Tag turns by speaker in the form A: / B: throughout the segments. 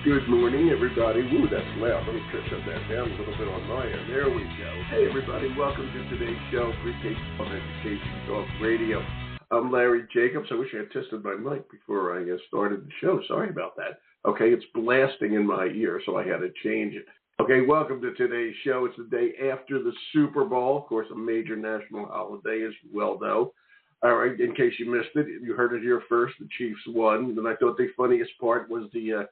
A: Good morning, everybody. Woo, that's loud. Let me shut that down a little bit on my end. There we go. Hey, everybody. Welcome to today's show, Pre-K Education Talk Radio. I'm Larry Jacobs. I wish I had tested my mic before I started the show. Sorry about that. Okay, it's blasting in my ear, so I had to change it. Okay, welcome to today's show. It's the day after the Super Bowl. Of course, a major national holiday, as you well know. All right, in case you missed it, you heard it here first. The Chiefs won. And I thought the funniest part was the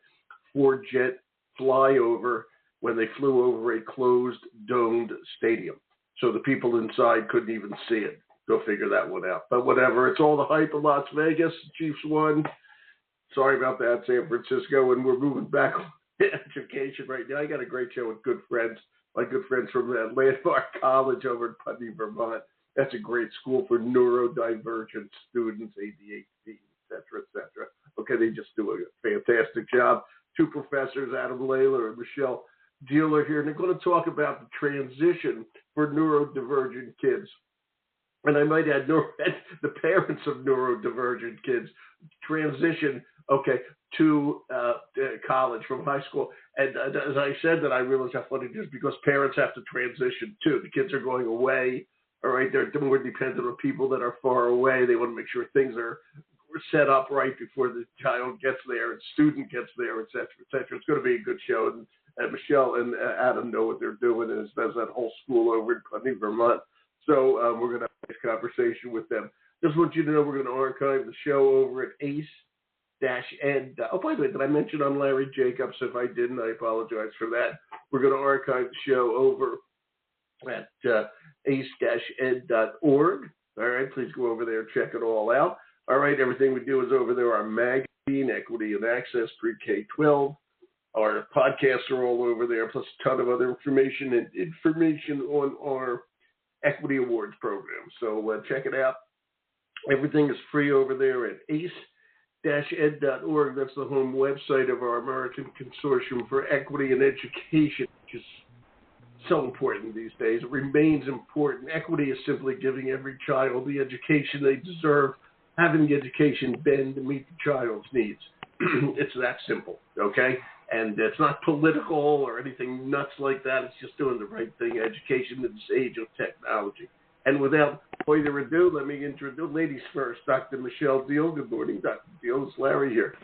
A: four-jet flyover when they flew over a closed, domed stadium. So the people inside couldn't even see it. Go figure that one out. But whatever, it's all the hype of Las Vegas. Chiefs won. Sorry about that, San Francisco. And we're moving back to education right now. I got a great show with good friends, my good friends from Lalor College over in Putney, Vermont. That's a great school for neurodivergent students, ADHD, et cetera, Okay, they just do a fantastic job. Two professors, Adam Lalor and Michelle Dealer here, and they're going to talk about the transition for neurodivergent kids. And I might add, the parents of neurodivergent kids transition, to college from high school. And as I said that, I realized how funny it is because parents have to transition too. The kids are going away. All right, they're more dependent on people that are far away. They want to make sure things are set up right before the child gets there and student gets there, et cetera, et cetera. It's going to be a good show. And Michelle and Adam know what they're doing, and there's that whole school over in Putney, Vermont. So we're going to have a conversation with them. Just want you to know we're going to archive the show over at ACE-Ed. Oh, by the way, did I mention I'm Larry Jacobs? If I didn't, I apologize for that. We're going to archive the show over at ace-ed.org. All right, please go over there and check it all out. All right, everything we do is over there. Our magazine, Equity and Access, Pre-K-12. Our podcasts are all over there, plus a ton of other information on our Equity Awards program. So check it out. Everything is free over there at ace-ed.org. That's the home website of our American Consortium for Equity and Education, which is so important these days. It remains important. Equity is simply giving every child the education they deserve, having the education bend to meet the child's needs. It's that simple, okay? And it's not political or anything nuts like that. It's just doing the right thing, education in this age of technology. And without further ado, let me introduce, ladies first, Dr. Michelle Deal. Good morning, Dr. Deal. It's Larry here.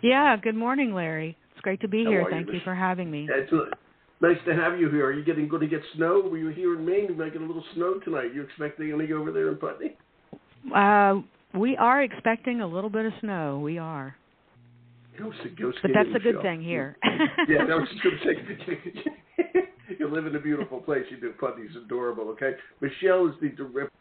B: Yeah, good morning, Larry. It's great to be here. Thank you for having me.
A: Excellent. Nice to have you here. Are you going to get snow? Were you here in Maine? You're making a little snow tonight. You expecting anything over there in Putney?
B: We are expecting a little bit of snow. We are.
A: Go
B: but that's a good thing here.
A: Yeah, I was just going to say, you live in a beautiful place. You do. Putney's adorable, okay? Michelle is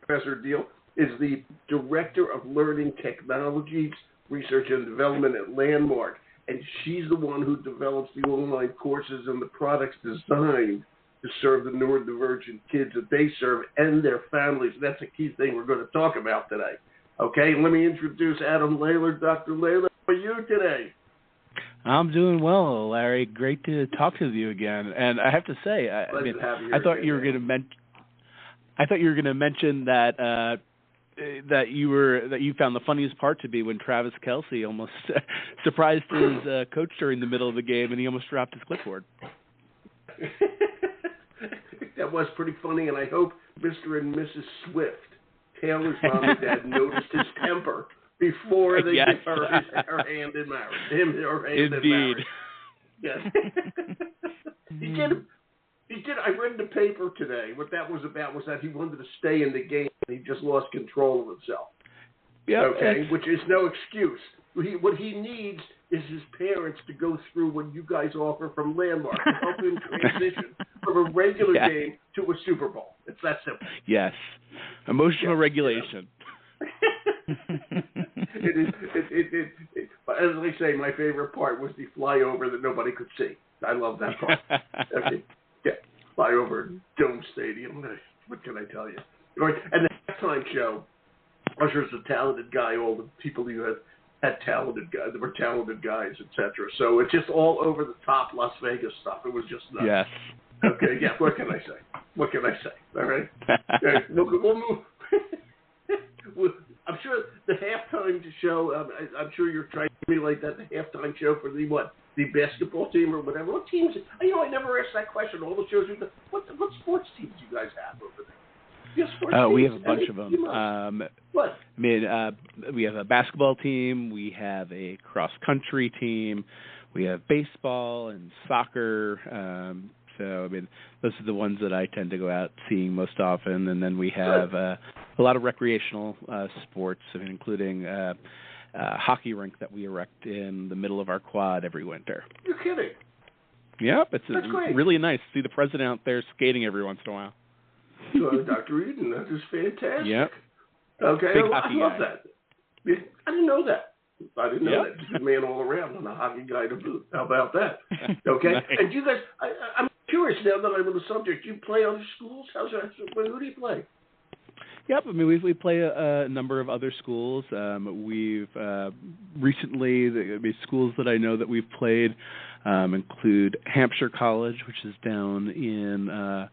A: Professor Deal is the Director of Learning Technologies, Research and Development at Landmark. And she's the one who develops the online courses and the products designed to serve the neurodivergent kids that they serve and their families. That's a key thing we're going to talk about today. Okay, let me introduce Adam Lalor. Dr. Lalor, how are you today?
C: I'm doing well, Larry. Great to talk to you again. And I have to say, I thought you were going to mention that that you found the funniest part to be when Travis Kelce almost surprised his coach during the middle of the game, and he almost dropped his clipboard.
A: That was pretty funny, and I hope Mr. and Mrs. Swift, Taylor's mom and dad, noticed his temper before they gave her hand in marriage. Him or hand in marriage. Yes. He did. I read in the paper today what that was about was that he wanted to stay in the game and he just lost control of himself. Yeah. Okay, which is no excuse. What he needs is his parents to go through what you guys offer from Landmark to help him transition from a regular game to a Super Bowl. It's that simple.
C: Yes. Emotional regulation.
A: As I say, my favorite part was the flyover that nobody could see. I love that part. Okay. Yeah, flyover Dome Stadium. What can I tell you? And the halftime show, Usher's a talented guy. All the people you had talented guys. There were talented guys, etc. So it's just all over the top Las Vegas stuff. It was just nuts.
C: Yes.
A: Okay. Yeah. What can I say? All right. We'll move. I'm sure the halftime halftime show. I'm sure you're trying to emulate that, the halftime show for the basketball team or whatever. What teams? I never asked that question. All the shows what sports teams do you guys have over there?
C: We have a bunch of them.
A: What?
C: We have a basketball team. We have a cross-country team. We have baseball and soccer. So, those are the ones that I tend to go out seeing most often. And then we have a lot of recreational sports, including a hockey rink that we erect in the middle of our quad every winter.
A: You're kidding?
C: Yep. It's
A: great.
C: Really nice to see the president out there skating every once in a while.
A: Dr. Eden, that is fantastic.
C: Yep.
A: Okay,
C: Big
A: I
C: hockey
A: love
C: guy.
A: that. I didn't know that. I didn't know
C: Yep.
A: that. He's a man all around and a hockey guy to boot. How about that? Okay.
C: Nice.
A: And you guys, I'm curious now that I'm on the subject. You play other schools? How's that? Who do you play?
C: Yep, we play a number of other schools. We've recently, the schools that I know that we've played include Hampshire College, which is down in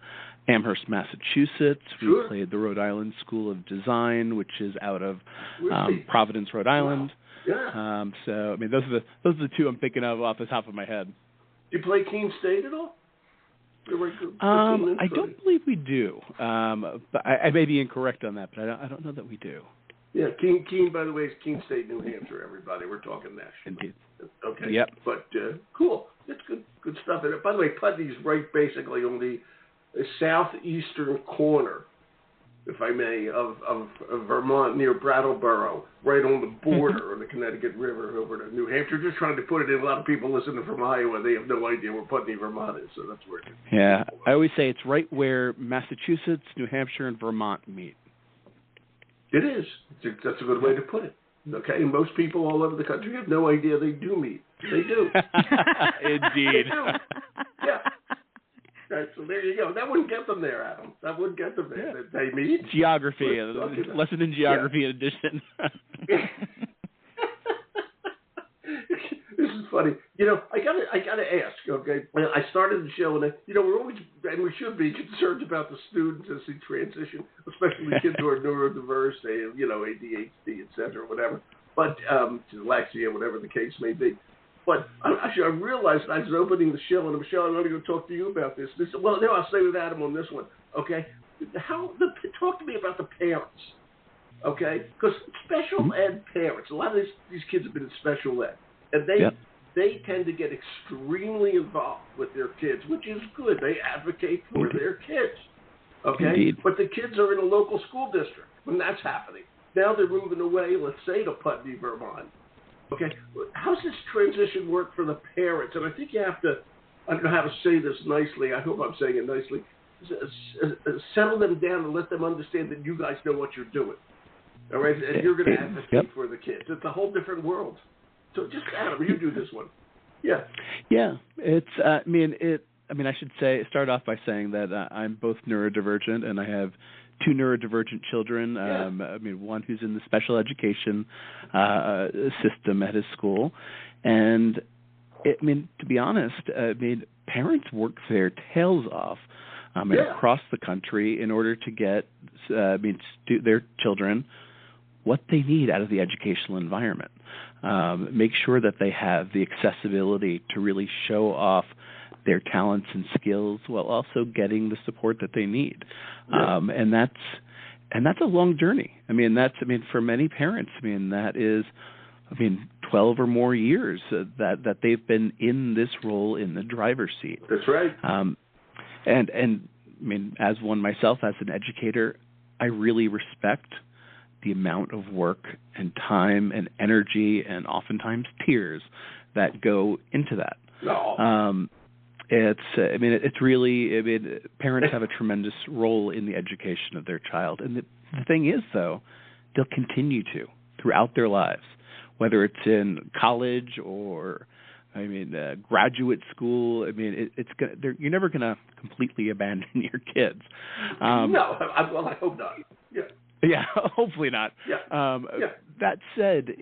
C: Amherst, Massachusetts.
A: Sure.
C: We played the Rhode Island School of Design, which is out of
A: Really?
C: Providence, Rhode Island.
A: Wow.
C: Yeah. So those are the two I'm thinking of off the top of my head.
A: Do you play Keene State at all?
C: I don't believe we do. But I may be incorrect on that, but I don't know that we do.
A: Yeah, Keene, by the way, is Keene State, New Hampshire, everybody. We're talking national.
C: Indeed.
A: Okay.
C: Yep.
A: But cool. That's good stuff. And by the way, Putney's right basically on the southeastern corner, if I may, of Vermont, near Brattleboro, right on the border of the Connecticut River over to New Hampshire. Just trying to put it in. A lot of people listening from Iowa, they have no idea where Putney, Vermont is, so that's where it is.
C: Yeah, I always say it's right where Massachusetts, New Hampshire, and Vermont meet.
A: It is. That's a good way to put it. Okay, and most people all over the country have no idea they do meet. They do.
C: Indeed.
A: They do. Yeah. Right, so there you go. That wouldn't get them there, Adam. That wouldn't get them there.
C: Yeah.
A: They meet.
C: Geography. Lesson in geography in addition.
A: This is funny. I gotta ask. Okay, I started the show, and we're always, and we should be concerned about the students as they transition, especially the kids who are neurodiverse, ADHD, etc., whatever. But dyslexia, whatever the case may be. But I realized I was opening the show, and Michelle, I'm going to go talk to you about this. I'll stay with Adam on this one. Okay, talk to me about the parents. Okay, because special ed parents, a lot of these kids have been in special ed, and they tend to get extremely involved with their kids, which is good. They advocate for their kids. Okay,
C: Indeed.
A: But the kids are in a local school district when that's happening. Now they're moving away, let's say, to Putney, Vermont. Okay, how's this transition work for the parents? And I think you have to, I don't know how to say this nicely. I hope I'm saying it nicely. Settle them down and let them understand that you guys know what you're doing. All right, and you're going to advocate for the kids. It's a whole different world. So just Adam, you do this one. Yeah. Yeah,
C: it's. I should start off by saying that I'm both neurodivergent, and I have two neurodivergent children. One who's in the special education system at his school, and to be honest, parents work their tails off across the country in order to get their children what they need out of the educational environment. Make sure that they have the accessibility to really show off their talents and skills while also getting the support that they need. And that's a long journey. For many parents, that is 12 or more years that they've been in this role in the driver's seat.
A: That's right.
C: And as one myself, as an educator, I really respect the amount of work and time and energy and oftentimes tears that go into that.
A: No.
C: It's really, parents have a tremendous role in the education of their child. And the thing is, though, they'll continue to throughout their lives, whether it's in college or, graduate school. You're never going to completely abandon your kids.
A: No, I hope not. Yeah.
C: Yeah, hopefully not.
A: Yeah.
C: That said,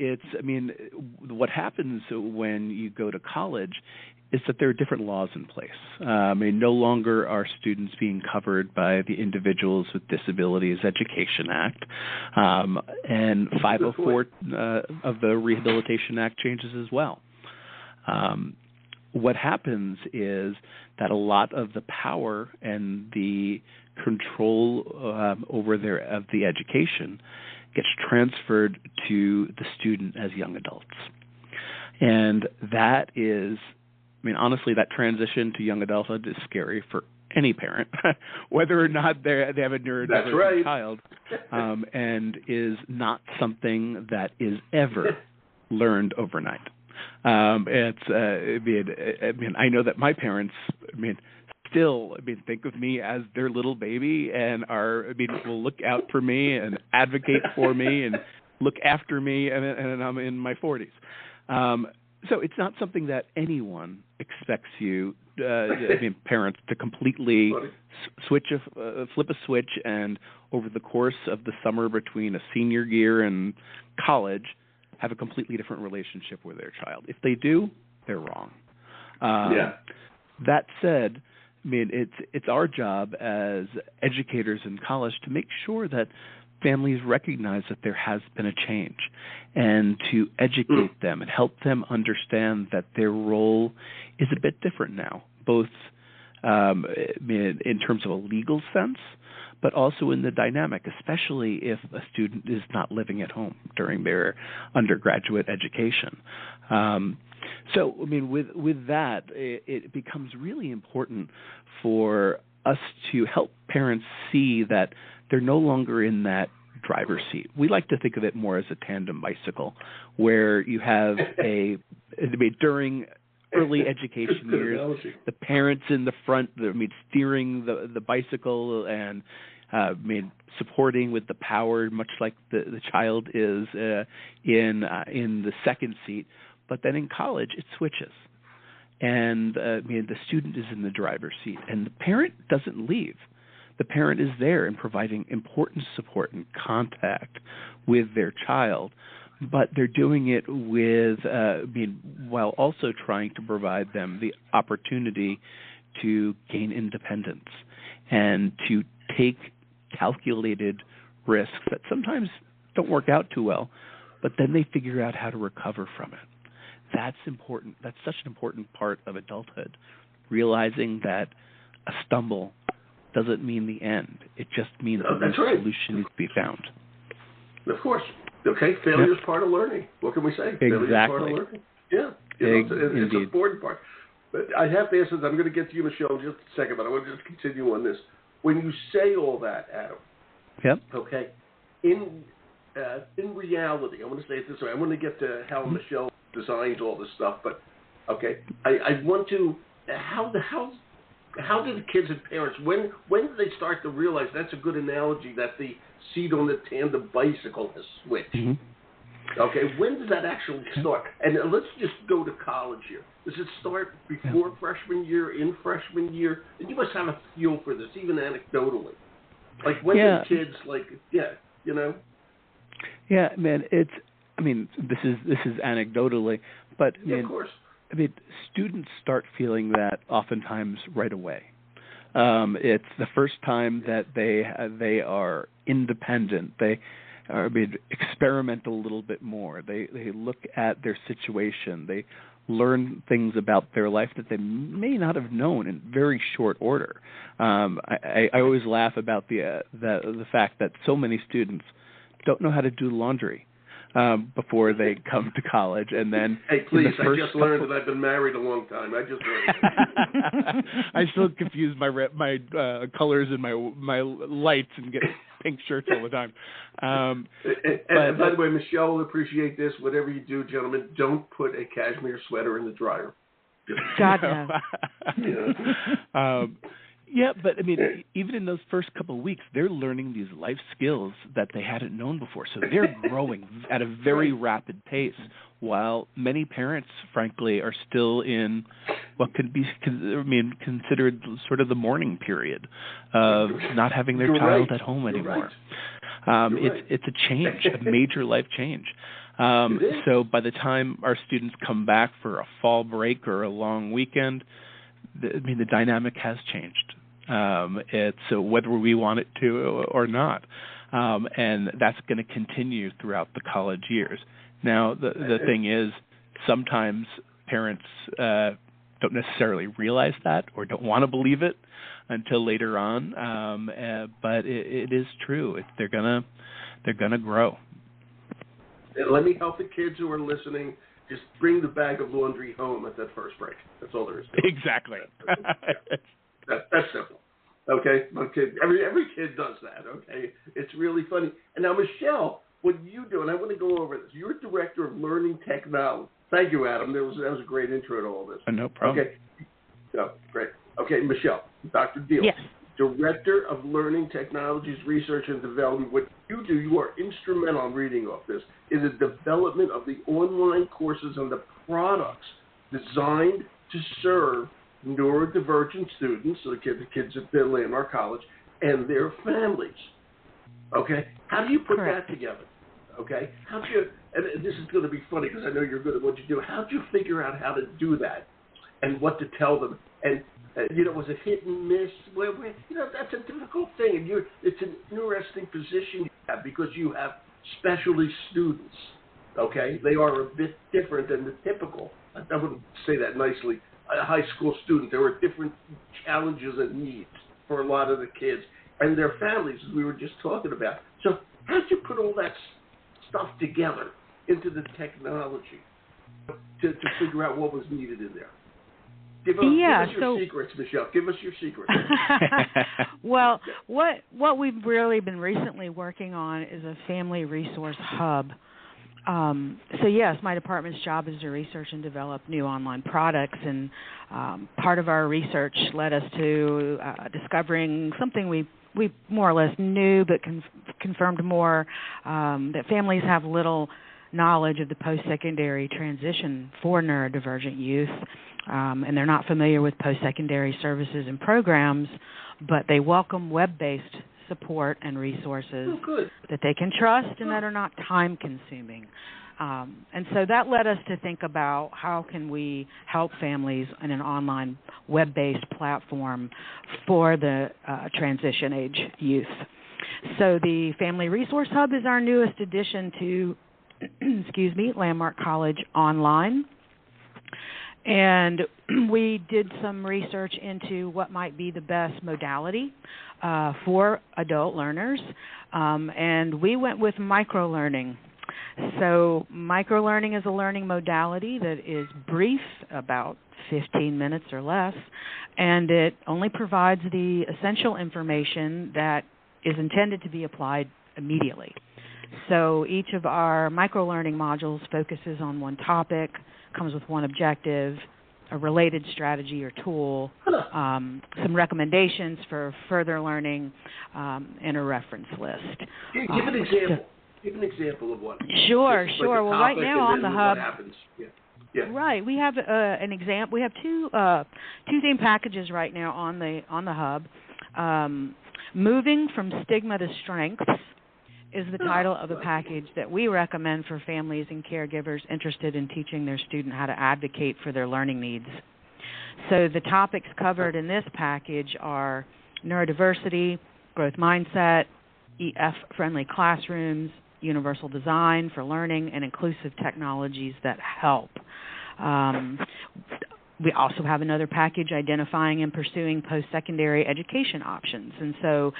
C: what happens when you go to college is that there are different laws in place. No longer are students being covered by the Individuals with Disabilities Education Act, and 504 of the Rehabilitation Act changes as well. What happens is that a lot of the power and the control over of the education gets transferred to the student as young adults. And that is, honestly, that transition to young adulthood is scary for any parent, whether or not they have a neurodivergent child, and is not something that is ever learned overnight. I know that my parents, still, think of me as their little baby and will look out for me and advocate for me and look after me, and I'm in my 40s. So it's not something that anyone expects you, parents, to completely flip a switch and over the course of the summer between a senior year and college have a completely different relationship with their child. If they do, they're wrong. That said, it's our job as educators in college to make sure that families recognize that there has been a change and to educate them and help them understand that their role is a bit different now, both in terms of a legal sense, but also in the dynamic, especially if a student is not living at home during their undergraduate education. With that, it becomes really important for us to help parents see that they're no longer in that driver's seat. We like to think of it more as a tandem bicycle, where you have during early education years, the parents in the front, steering the bicycle and supporting with the power, much like the child is in the second seat. But then in college, it switches. And the student is in the driver's seat, and the parent doesn't leave. The parent is there and providing important support and contact with their child, but they're doing it with while also trying to provide them the opportunity to gain independence and to take calculated risks that sometimes don't work out too well, but then they figure out how to recover from it. That's important. That's such an important part of adulthood, realizing that a stumble doesn't mean the end. It just means that a solution needs to be found.
A: Of course. Okay, failure is part of learning. What can we say? Failure is part of learning. Yeah, it's an important part. But I have to answer this. I'm going to get to you, Michelle, in just a second, but I want to just continue on this. When you say all that, Adam, okay, in reality, I want to say it this way. I want to get to how Michelle designs all this stuff, but okay, I want to. How do the kids and parents, when do they start to realize, that's a good analogy, that the seat on the tandem bicycle has switched? Mm-hmm. Okay, when does that actually start? And let's just go to college here. Does it start before freshman year, in freshman year? And you must have a feel for this, even anecdotally. Like when do kids,
C: Yeah, man, this is anecdotally, but
A: of course.
C: Students start feeling that oftentimes right away. It's the first time that they are independent. They experiment a little bit more. They look at their situation. They learn things about their life that they may not have known in very short order. I always laugh about the fact that so many students don't know how to do laundry before they come to college, and then
A: hey, please! I just learned that I've been married a long time. I just learned.
C: I still confuse my colors and my lights and get pink shirts all the time.
A: And by the way, Michelle will appreciate this. Whatever you do, gentlemen, don't put a cashmere sweater in the dryer.
B: God no.
C: Yeah, but I mean, even in those first couple of weeks, they're learning these life skills that they hadn't known before. So they're growing at a very rapid pace, while many parents, frankly, are still in what could be considered sort of the mourning period of not having their child at home anymore. It's a change, a major life change. So by the time our students come back for a fall break or a long weekend, the dynamic has changed. It's whether we want it to or not, and that's going to continue throughout the college years. Now, the thing is, sometimes parents don't necessarily realize that or don't want to believe it until later on. But it is true. They're gonna grow.
A: And let me help the kids who are listening. Just bring the bag of laundry home at that first break. That's all there is to it.
C: Exactly.
A: That's simple. Okay? Every kid does that, okay? It's really funny. And now, Michelle, what you do, and I want to go over this. You're Director of Learning Technology. Thank you, Adam. That was a great intro to all this.
C: No problem.
A: Okay. Oh, great. Okay, Michelle, Dr. Deal.
B: Yes.
A: Director of Learning Technologies Research and Development. What you do, you are instrumental, I'm reading off this, in the development of the online courses and the products designed to serve neurodivergent students, so the kids at the Lalor College, and their families. Okay? How do you put that together? Okay? And this is going to be funny because I know you're good at what you do. How do you figure out how to do that and what to tell them? And was it hit and miss? Well, that's a difficult thing. And it's an interesting position you have because you have specialty students, okay? They are a bit different than the typical, I wouldn't say that nicely, a high school student. There are different challenges and needs for a lot of the kids and their families, as we were just talking about. So how did you put all that stuff together into the technology to figure out what was needed in there? Give us your secrets, Michelle. Give us your secrets.
B: Well, what we've really been recently working on is a family resource hub. So yes, my department's job is to research and develop new online products, and part of our research led us to discovering something we more or less knew, but confirmed more, that families have little knowledge of the post-secondary transition for neurodivergent youth. And they're not familiar with post-secondary services and programs, but they welcome web-based support and resources that they can trust and that are not time-consuming. And so that led us to think about how can we help families in an online web-based platform for the transition age youth. So the Family Resource Hub is our newest addition to, Landmark College Online. And we did some research into what might be the best modality for adult learners, and we went with microlearning. So microlearning is a learning modality that is brief, about 15 minutes or less, and it only provides the essential information that is intended to be applied immediately. So each of our microlearning modules focuses on one topic, comes with one objective, a related strategy or tool, some recommendations for further learning, and a reference list.
A: Give an example. Give an example of one.
B: Sure. Well, right now on the hub,
A: what happens. Yeah.
B: Right, we have an example. We have two theme packages right now on the hub. Moving from Stigma to Strengths is the title of the package that we recommend for families and caregivers interested in teaching their student how to advocate for their learning needs. So the topics covered in this package are neurodiversity, growth mindset, EF-friendly classrooms, universal design for learning, and inclusive technologies that help. We also have another package identifying and pursuing post-secondary education options. And so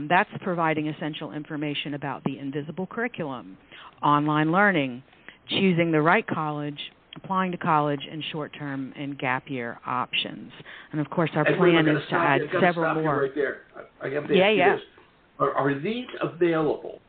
B: that's providing essential information about the invisible curriculum, online learning, choosing the right college, applying to college, and short-term and gap year options. And, of course, our plan is to add several more.
A: Right there. I have to ask you this. Are these available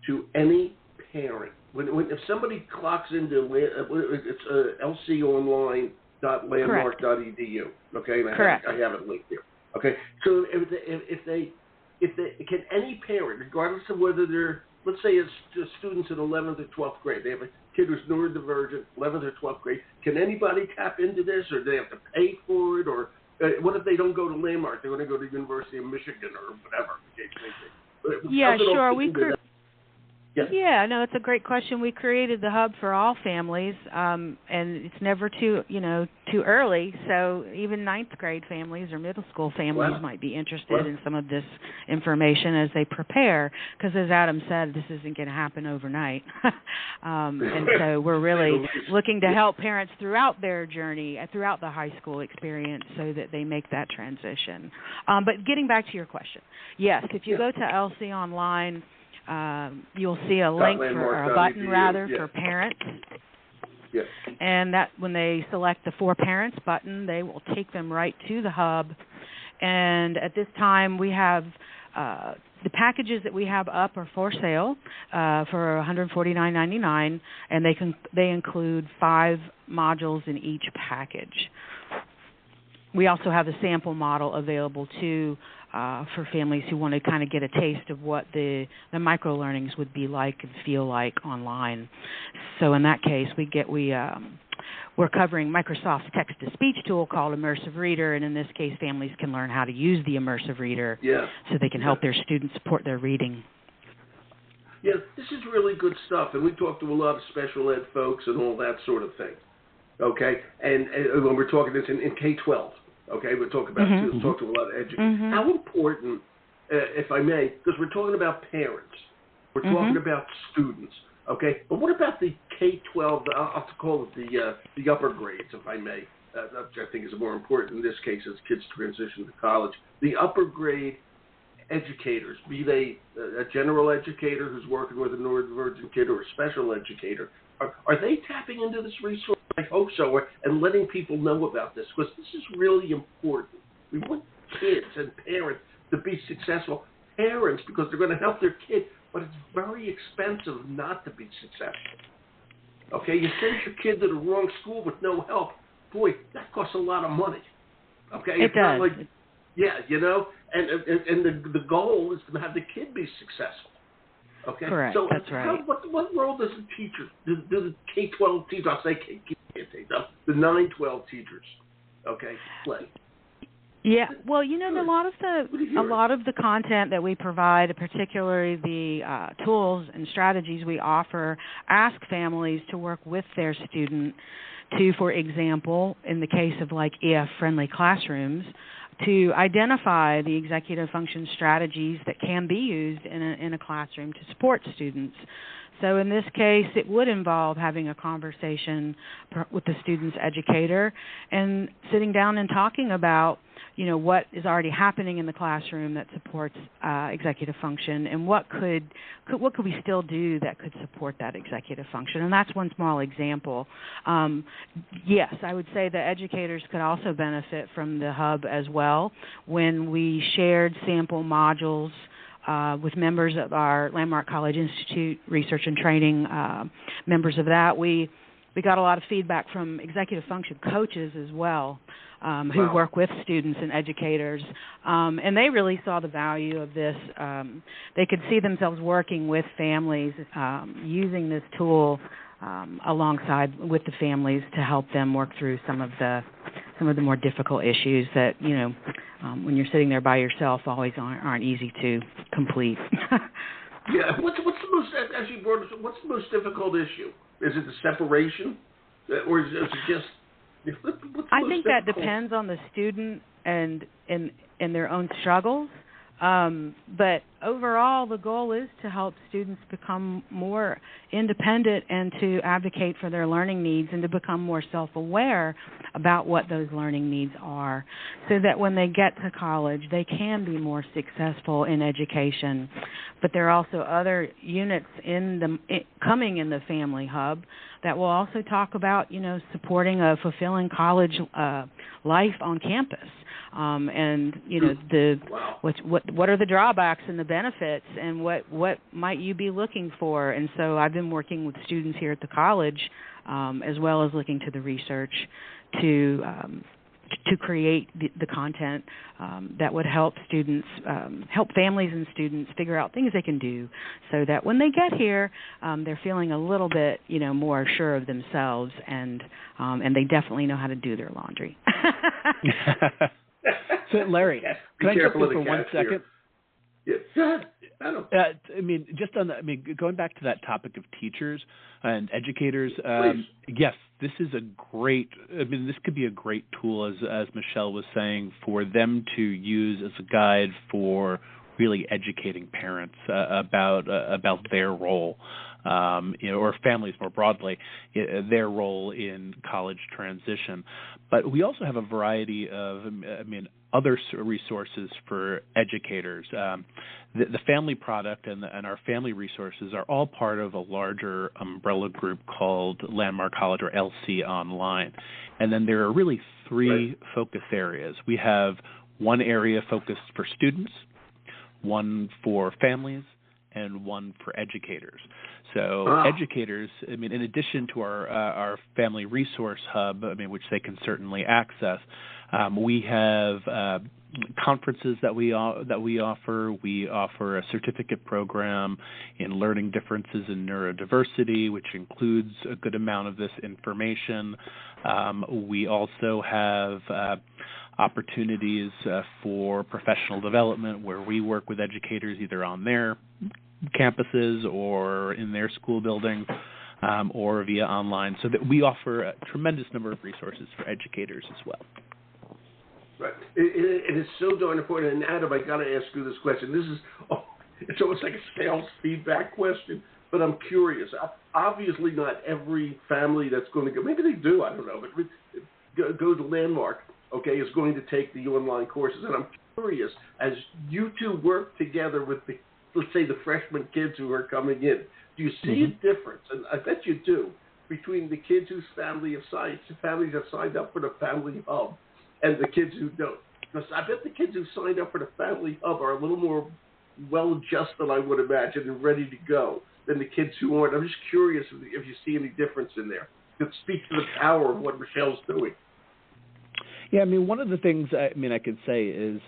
A: to any parent? If somebody clocks into it's LConline.landmark.edu, okay? And
B: Correct.
A: I have it linked here. Okay, so if they can any parent, regardless of whether they're, let's say it's just students in 11th or 12th grade, they have a kid who's neurodivergent, 11th or 12th grade, can anybody tap into this, or do they have to pay for it, or what if they don't go to Landmark, they want to go to the University of Michigan or whatever?
B: Yeah, sure.
A: Yeah.
B: Yeah, no, it's a great question. We created the hub for all families, and it's never too early. So even ninth grade families or middle school families might be interested in some of this information as they prepare. Because as Adam said, this isn't going to happen overnight, and so we're really looking to help parents throughout their journey, throughout the high school experience, so that they make that transition. But getting back to your question, yes, if you go to LC Online. You'll see a link or a button for parents.
A: Yes.
B: And that when they select the For Parents button, they will take them right to the hub. And at this time, we have the packages that we have up are for sale for $149.99, and they include 5 modules in each package. We also have a sample model available too. For families who want to kind of get a taste of what the micro-learnings would be like and feel like online. So in that case, we're covering Microsoft's text-to-speech tool called Immersive Reader, and in this case, families can learn how to use the Immersive Reader so they can help their students support their reading.
A: Yeah, this is really good stuff, and we talk to a lot of special ed folks and all that sort of thing, okay? And when we're talking this in K-12, okay, we'll talk about talk to a lot of educators. How important, if I may, because we're talking about parents, we're talking about students, okay, but what about the K-12, I'll have to call it the upper grades, if I may, which I think is more important in this case as kids transition to college, the upper grade educators, be they a general educator who's working with a neurodivergent kid or a special educator, are they tapping into this resource? I hope so, and letting people know about this, because this is really important. We want kids and parents to be successful. Parents, because they're going to help their kid, but it's very expensive not to be successful. Okay, you send your kid to the wrong school with no help. Boy, that costs a lot of money. Okay,
B: it does.
A: And the goal is to have the kid be successful. Okay,
B: correct.
A: So
B: that's right.
A: What role does the teacher, do the K-12 teachers, I'll say the 9-12 teachers, okay, play?
B: Yeah, well, a lot of the content that we provide, particularly the tools and strategies we offer, ask families to work with their student to, for example, in the case of like EF-friendly classrooms, to identify the executive function strategies that can be used in a classroom to support students. So in this case, it would involve having a conversation with the student's educator and sitting down and talking about, what is already happening in the classroom that supports executive function, and what could we still do that could support that executive function. And that's one small example. Yes, I would say that educators could also benefit from the hub as well. When we shared sample modules with members of our Landmark College Institute Research and Training, members of that, we got a lot of feedback from executive function coaches as well, who work with students and educators, and they really saw the value of this. They could see themselves working with families, using this tool alongside with the families to help them work through some of the more difficult issues that when you're sitting there by yourself always aren't easy to complete.
A: Yeah, what's the most, as you brought up, what's the most difficult issue? Is it the separation, or is it just?
B: I think that depends on the student and their own struggles. But overall, the goal is to help students become more independent and to advocate for their learning needs and to become more self-aware about what those learning needs are, so that when they get to college, they can be more successful in education. But there are also other units coming in the Family Hub that will also talk about, supporting a fulfilling college life on campus. And what are the drawbacks and the benefits, and what might you be looking for? And so I've been working with students here at the college, as well as looking to the research to to create the content that would help students, help families and students figure out things they can do, so that when they get here, they're feeling a little bit, more sure of themselves, and they definitely know how to do their laundry.
C: So, Larry, can I jump in for 1 second?
A: Yeah, go ahead.
C: Going back to that topic of teachers and educators, yes, this is this could be a great tool, as Michelle was saying, for them to use as a guide for really educating parents about their role, or families more broadly, their role in college transition. But we also have a variety of, other resources for educators. The family product and our family resources are all part of a larger umbrella group called Landmark College, or LC Online. And then there are really three focus areas. We have one area focused for students, one for families, and one for educators. So educators, in addition to our family resource hub, which they can certainly access, we have conferences that we offer. We offer a certificate program in learning differences in neurodiversity, which includes a good amount of this information. We also have opportunities for professional development, where we work with educators either on their campuses or in their school building, or via online, so that we offer a tremendous number of resources for educators as well.
A: Right. It is so darn important. And Adam, I got to ask you this question. This is, it's almost like a sales feedback question, but I'm curious. Obviously, not every family that's going to go, maybe they do, I don't know, but go to Landmark, is going to take the online courses. And I'm curious, as you two work together with let's say the freshman kids who are coming in, do you see a difference? And I bet you do, between the kids whose families have signed up for the Family Hub and the kids who don't. Because I bet the kids who signed up for the Family Hub are a little more well-adjusted, I would imagine, and ready to go than the kids who aren't. I'm just curious if you see any difference in there. It speaks to the power of what Michelle's doing.
C: Yeah, one of the things I could say is,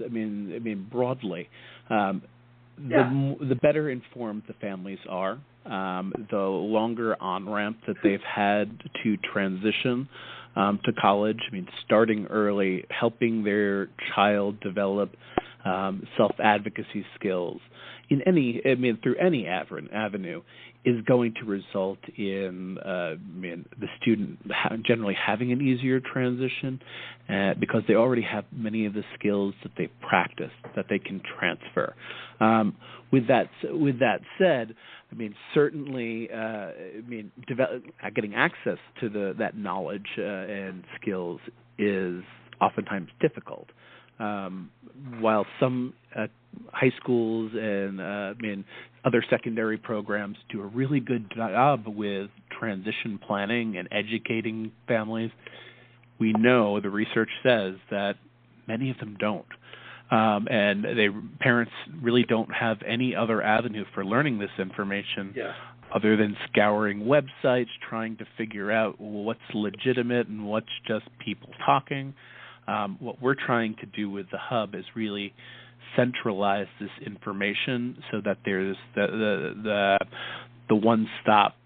C: broadly, the better informed the families are, the longer on-ramp that they've had to transition to college. Starting early, helping their child develop self-advocacy skills through any avenue is going to result in the student generally having an easier transition, because they already have many of the skills that they've practiced that they can transfer. With that said, certainly, getting access to that knowledge and skills is oftentimes difficult. While some high schools and other secondary programs do a really good job with transition planning and educating families, we know, the research says, that many of them don't. And parents really don't have any other avenue for learning this information other than scouring websites, trying to figure out what's legitimate and what's just people talking. What we're trying to do with the hub is really centralize this information so that there's the one-stop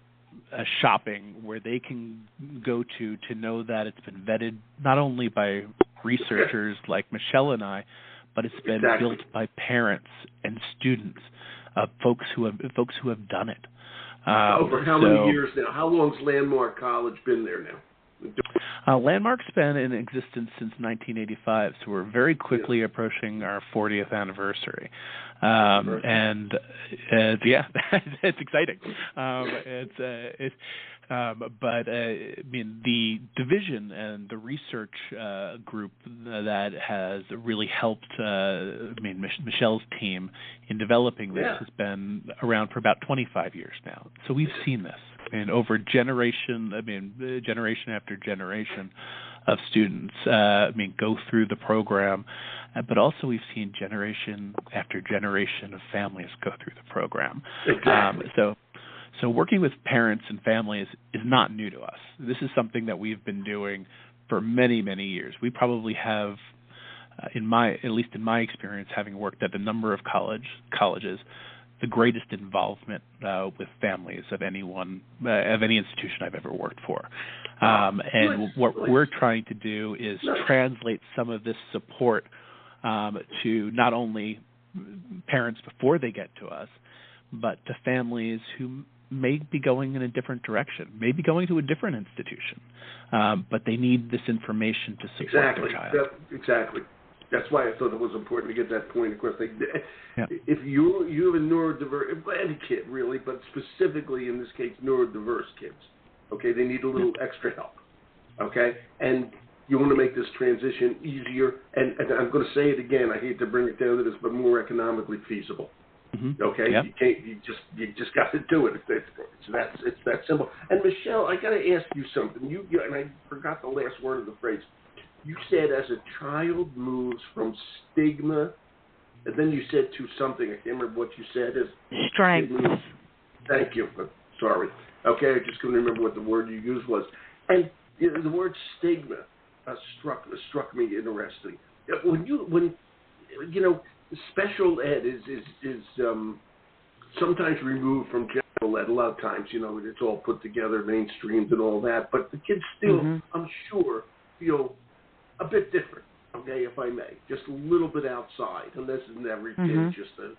C: shopping where they can go to know that it's been vetted not only by researchers like Michelle and I, but it's been built by parents and students, folks who have done it.
A: Over how many years now? How long's Landmark College been there now?
C: Landmark's been in existence since 1985, so we're very quickly approaching our 40th anniversary. And it's exciting. But the division and the research group that has really helped Michelle's team in developing this has been around for about 25 years now. So we've seen this. Over generation after generation of students, go through the program, but also we've seen generation after generation of families go through the program.
A: Exactly.
C: So working with parents and families is not new to us. This is something that we've been doing for many, many years. We probably have, at least in my experience, having worked at a number of colleges, the greatest involvement with families of any institution I've ever worked for. And what we're trying to do is translate some of this support to not only parents before they get to us, but to families who may be going in a different direction, may be going to a different institution, but they need this information to support their child.
A: Exactly. That's why I thought it was important to get that point across. If you have a neurodivergent, any kid really, but specifically in this case, neurodiverse kids, okay, they need a little extra help, okay? And you want to make this transition easier, and I'm going to say it again, I hate to bring it down to this, but more economically feasible. Mm-hmm. Okay, yep. You just got to do it. It's that simple. And Michelle, I got to ask you something. And I forgot the last word of the phrase. You said as a child moves from stigma, and then you said to something. I can't remember what you said.
B: Strength.
A: Thank you. Sorry. Okay, I just couldn't remember what the word you used was. And the word stigma struck me interesting. When special ed is sometimes removed from general ed. A lot of times, it's all put together, mainstreamed and all that. But the kids still, I'm sure, feel a bit different, okay, if I may. Just a little bit outside. And this isn't every kid, just a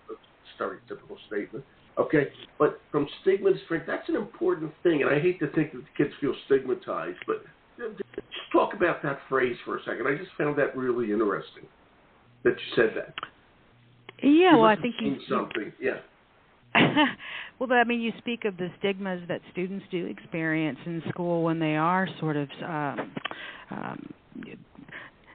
A: stereotypical statement. Okay? But from stigma to strength, that's an important thing. And I hate to think that the kids feel stigmatized, but just talk about that phrase for a second. I just found that really interesting that you said that.
B: Yeah, well, I think
A: something. Yeah.
B: Well, you speak of the stigmas that students do experience in school when they are sort of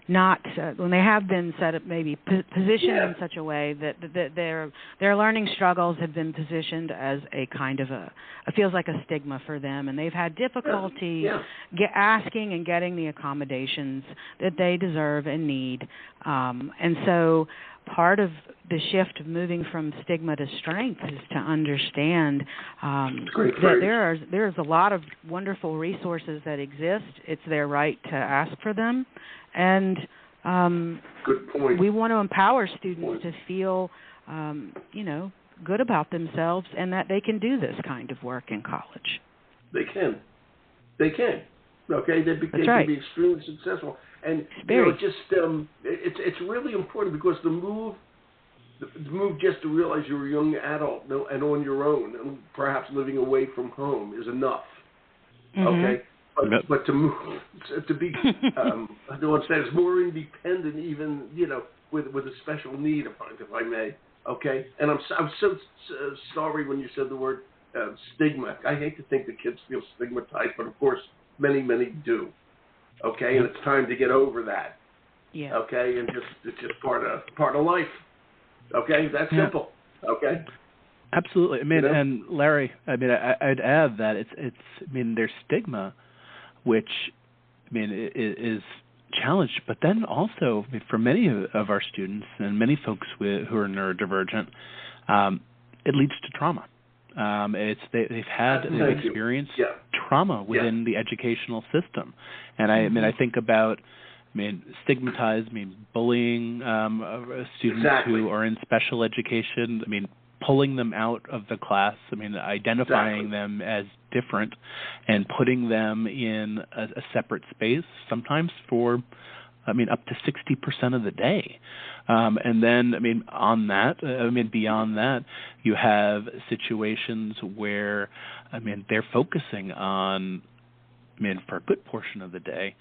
B: not when they have been set up, maybe positioned in such a way that their learning struggles have been positioned as a kind of it feels like a stigma for them, and they've had difficulty asking and getting the accommodations that they deserve and need, and so part of the shift of moving from stigma to strength is to understand that there's a lot of wonderful resources that exist. It's their right to ask for them, and
A: good point.
B: We want to empower students to feel, good about themselves and that they can do this kind of work in college.
A: They can. Okay, they can be extremely successful. And it's really important because the move just to realize you're a young adult and on your own and perhaps living away from home is enough. Okay, but to move to be I don't want to say it's more independent, even with a special need, if I may. Okay, and I'm so sorry when you said the word stigma. I hate to think that kids feel stigmatized, but of course many do. Okay, and it's time to get over that. Yeah. Okay, and it's just part of life. Okay, that's simple. Okay.
C: Absolutely. And Larry, I'd add that it's there's stigma, which is challenged, but then also for many of our students and many folks who are neurodivergent, it leads to trauma. They've experienced trauma within the educational system, and I think about stigmatized, bullying students who are in special education. Pulling them out of the class. Identifying them as different and putting them in a separate space, sometimes for up to 60% of the day. And then, on that, beyond that, you have situations where, they're focusing on, for a good portion of the day,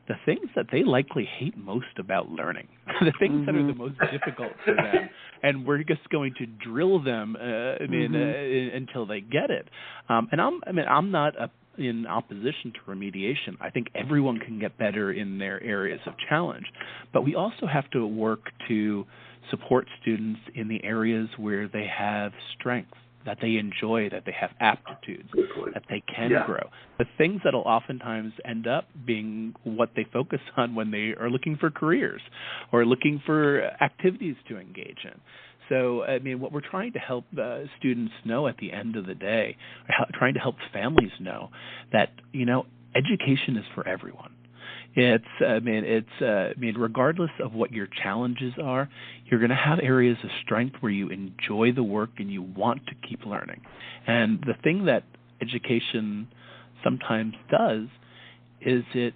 C: the things that they likely hate most about learning, the things that are the most difficult for them. And we're just going to drill them, until they get it. And I'm not in opposition to remediation. I think everyone can get better in their areas of challenge, but we also have to work to support students in the areas where they have strengths, that they enjoy, that they have aptitudes, that they can grow. The things that will oftentimes end up being what they focus on when they are looking for careers or looking for activities to engage in. So, what we're trying to help students know at the end of the day, trying to help families know that, education is for everyone. Regardless of what your challenges are, you're going to have areas of strength where you enjoy the work and you want to keep learning. And the thing that education sometimes does is it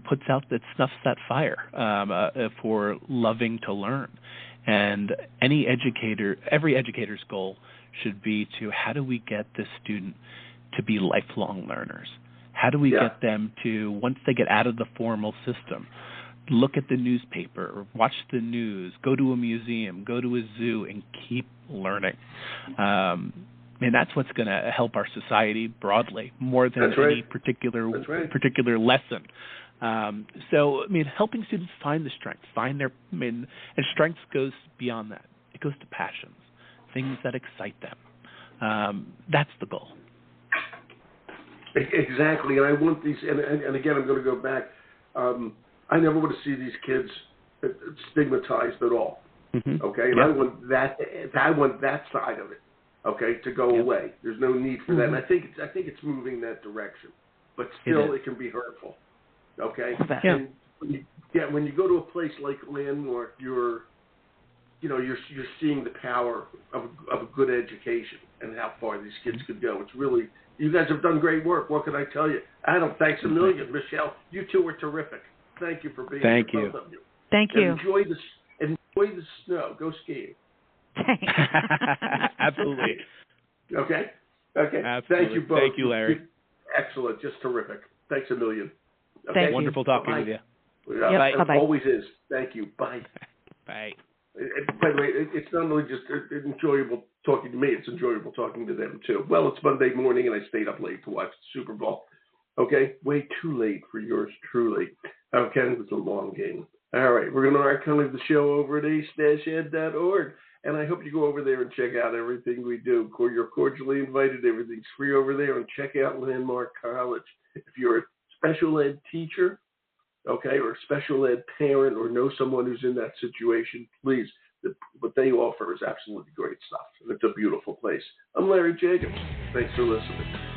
C: puts out, it snuffs that fire for loving to learn. And every educator's goal should be to, how do we get this student to be lifelong learners? How do we get them to, once they get out of the formal system, look at the newspaper, watch the news, go to a museum, go to a zoo, and keep learning? That's what's going to help our society broadly, more than any particular lesson. Helping students find the strength, and strength goes beyond that. It goes to passions, things that excite them. That's the goal.
A: Exactly, and I want these, and again, I'm going to go back. I never want to see these kids stigmatized at all. Mm-hmm. Okay, and I want that side of it. Okay, to go away. There's no need for that, and I think it's moving that direction, but still, it can be hurtful. Okay, and when you go to a place like Landmark, you're seeing the power of a good education and how far these kids could go. It's really, you guys have done great work. What can I tell you? Adam, thanks a million. Michelle, you two were terrific. Thank you for being here.
B: Thank you.
A: And enjoy the snow. Go skiing.
C: Absolutely.
A: Okay.
C: Absolutely.
A: Thank you both.
C: Thank you, Larry.
A: Excellent. Just terrific. Thanks a million. Okay?
B: Thank you.
C: Wonderful talking with you.
A: Bye. It always is. Thank you. Bye.
C: Bye.
A: By the way, it's not only just enjoyable talking to me, it's enjoyable talking to them too. Well, it's Monday morning and I stayed up late to watch the Super Bowl. Okay? Way too late for yours truly. Okay? It was a long game. All right. We're going to archive the show over at ace-ed.org. And I hope you go over there and check out everything we do. You're cordially invited. Everything's free over there. And check out Landmark College. If you're a special ed teacher, okay, or a special ed parent, or know someone who's in that situation, please, what they offer is absolutely great stuff. It's a beautiful place. I'm Larry Jacobs. Thanks for listening.